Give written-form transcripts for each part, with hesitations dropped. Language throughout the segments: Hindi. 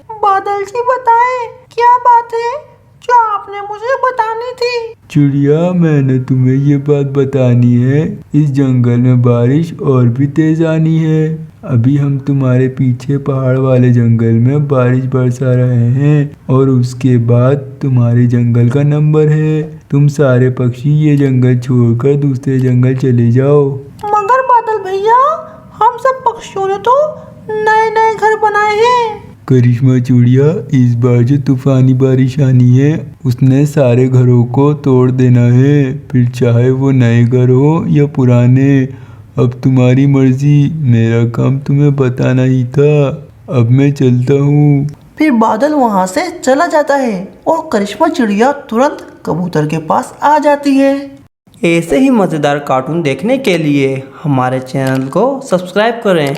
बादल जी बताएं, क्या बात है जो आपने मुझे बतानी थी? चिड़िया, मैंने तुम्हें ये बात बतानी है। इस जंगल में बारिश और भी तेज आनी है। अभी हम तुम्हारे पीछे पहाड़ वाले जंगल में बारिश बरसा रहे हैं और उसके बाद तुम्हारे जंगल का नंबर है। तुम सारे पक्षी ये जंगल छोड़कर दूसरे जंगल चले जाओ। मगर बादल भैया, हम सब पक्षियों ने तो नए नए घर बनाए हैं। करिश्मा चिड़िया, इस बार जो तूफानी बारिश आनी है उसने सारे घरों को तोड़ देना है, फिर चाहे वो नए घर हो या पुराने। अब तुम्हारी मर्जी, मेरा काम तुम्हें बताना ही था। अब मैं चलता हूँ। फिर बादल वहाँ से चला जाता है और करिश्मा चिड़िया तुरंत कबूतर के पास आ जाती है। ऐसे ही मज़ेदार कार्टून देखने के लिए हमारे चैनल को सब्सक्राइब करें।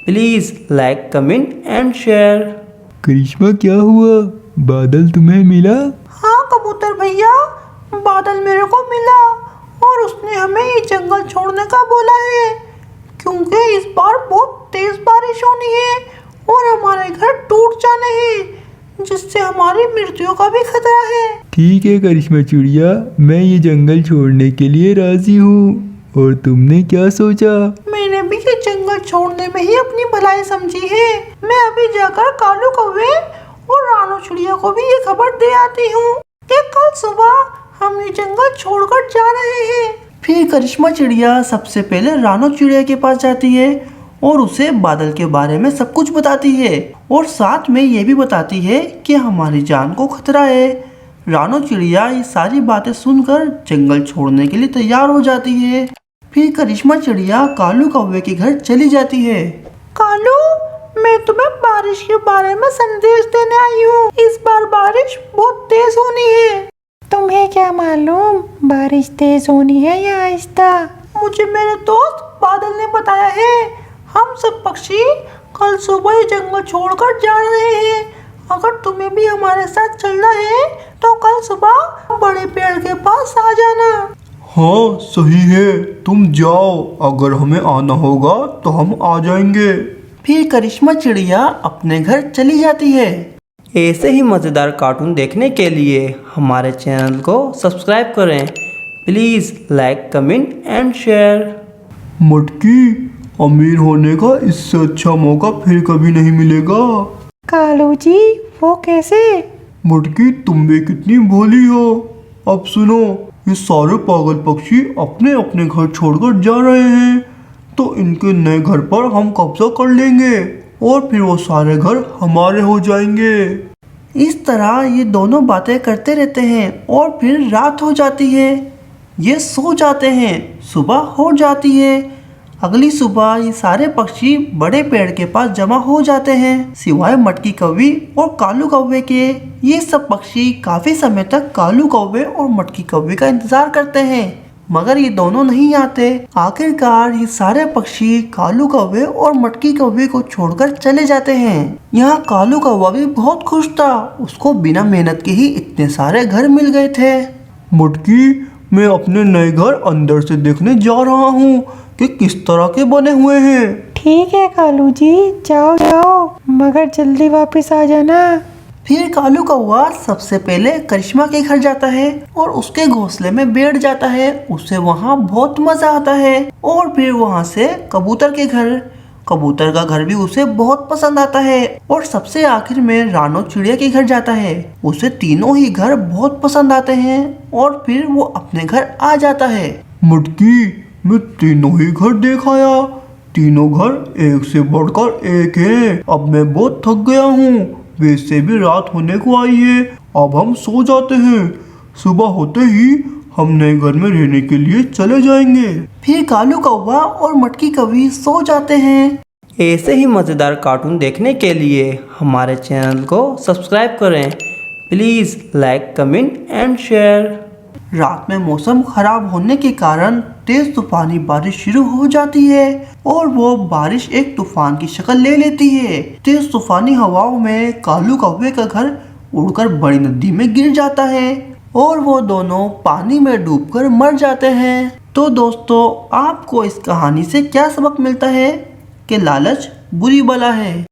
Please like, comment and share. Karishma, क्या हुआ? बादल तुम्हें मिला? हाँ कबूतर भैया, बादल मेरे को मिला और उसने हमें ये जंगल छोड़ने का बोला है, क्योंकि इस बार बहुत तेज बारिश होनी है और हमारे घर टूट जाने हैं, जिससे हमारी मृत्यु का भी खतरा है। ठीक है करिश्मा चिड़िया, मैं ये जंगल छोड़ने के लिए राजी हूँ। और तुमने क्या सोचा? मैंने भी ये जंगल छोड़ने में ही अपनी भलाई समझी है। मैं अभी जाकर कालू कौवे और रानू चिड़िया को भी ये खबर दे आती हूँ कि कल सुबह हम ये जंगल छोड़कर जा रहे हैं। फिर करिश्मा चिड़िया सबसे पहले रानू चिड़िया के पास जाती है और उसे बादल के बारे में सब कुछ बताती है और साथ में ये भी बताती है कि हमारी जान को खतरा है। रानू चिड़िया ये सारी बातें सुनकर जंगल छोड़ने के लिए तैयार हो जाती है। फिर करिश्मा चिड़िया कालू कौवे के घर चली जाती है। कालू, मैं तुम्हें बारिश के बारे में संदेश देने आई हूँ। इस बार बारिश बहुत तेज होनी है। तुम्हें क्या मालूम बारिश तेज होनी है या आहिस्ता? मुझे मेरे दोस्त बादल ने बताया है। हम सब पक्षी कल सुबह ये जंगल छोड़कर जा रहे हैं। अगर तुम्हें भी हमारे साथ चलना है तो कल सुबह बड़े पेड़ के पास आ जाना। हाँ सही है, तुम जाओ, अगर हमें आना होगा तो हम आ जाएंगे। फिर करिश्मा चिड़िया अपने घर चली जाती है। ऐसे ही मज़ेदार कार्टून देखने के लिए हमारे चैनल को सब्सक्राइब करें। Please like, comment and share. मटकी, अमीर होने का इससे अच्छा मौका फिर कभी नहीं मिलेगा। कालू जी, वो कैसे? मटकी, तुम भी कितनी भोली हो। अब सुनो, ये सारे पागल पक्षी अपने अपने घर छोड़कर जा रहे हैं, तो इनके नए घर पर हम कब्जा कर लेंगे और फिर वो सारे घर हमारे हो जाएंगे। इस तरह ये दोनों बातें करते रहते हैं और फिर रात हो जाती है। ये सो जाते हैं, सुबह हो जाती है। अगली सुबह ये सारे पक्षी बड़े पेड़ के पास जमा हो जाते हैं, सिवाय मटकी कौवी और कालू कौवे के। ये सब पक्षी काफी समय तक कालू कौवे और मटकी कौवे का इंतजार करते हैं, मगर ये दोनों नहीं आते। आखिरकार ये सारे पक्षी कालू कौवे और मटकी कौवे को छोड़कर चले जाते हैं। यहाँ कालू कौवा भी बहुत खुश था, उसको बिना मेहनत के ही इतने सारे घर मिल गए थे। मटकी, मैं अपने नए घर अंदर से देखने जा रहा हूँ कि किस तरह के बने हुए हैं। ठीक है कालू जी, जाओ जाओ, मगर जल्दी वापस आ जाना। फिर कालू कौवा सबसे पहले करिश्मा के घर जाता है और उसके घोंसले में बैठ जाता है। उसे वहाँ बहुत मजा आता है। और फिर वहाँ से कबूतर के घर, कबूतर का घर भी उसे बहुत पसंद आता है। और सबसे आखिर में रानू चिड़िया के घर जाता है, उसे तीनों ही घर बहुत पसंद आते हैं और फिर वो अपने घर आ जाता है। मटकी, मैं तीनों ही घर देख आया। तीनों घर एक से बढ़कर एक हैं। अब मैं बहुत थक गया हूँ, वैसे भी रात होने को आई है। अब हम सो जाते हैं, सुबह होते ही हम नए घर में रहने के लिए चले जाएंगे। फिर कालू कौवा और मटकी कौवी सो जाते हैं। ऐसे ही मज़ेदार कार्टून देखने के लिए हमारे चैनल को सब्सक्राइब करें। Please like, comment and share. रात में मौसम खराब होने के कारण तेज तूफानी बारिश शुरू हो जाती है और वो बारिश एक तूफान की शक्ल ले लेती है। तेज तूफानी हवाओं में कालू कौवे का घर उड़कर बड़ी नदी में गिर जाता है और वो दोनों पानी में डूबकर मर जाते हैं। तो दोस्तों, आपको इस कहानी से क्या सबक मिलता है? कि लालच बुरी बला है।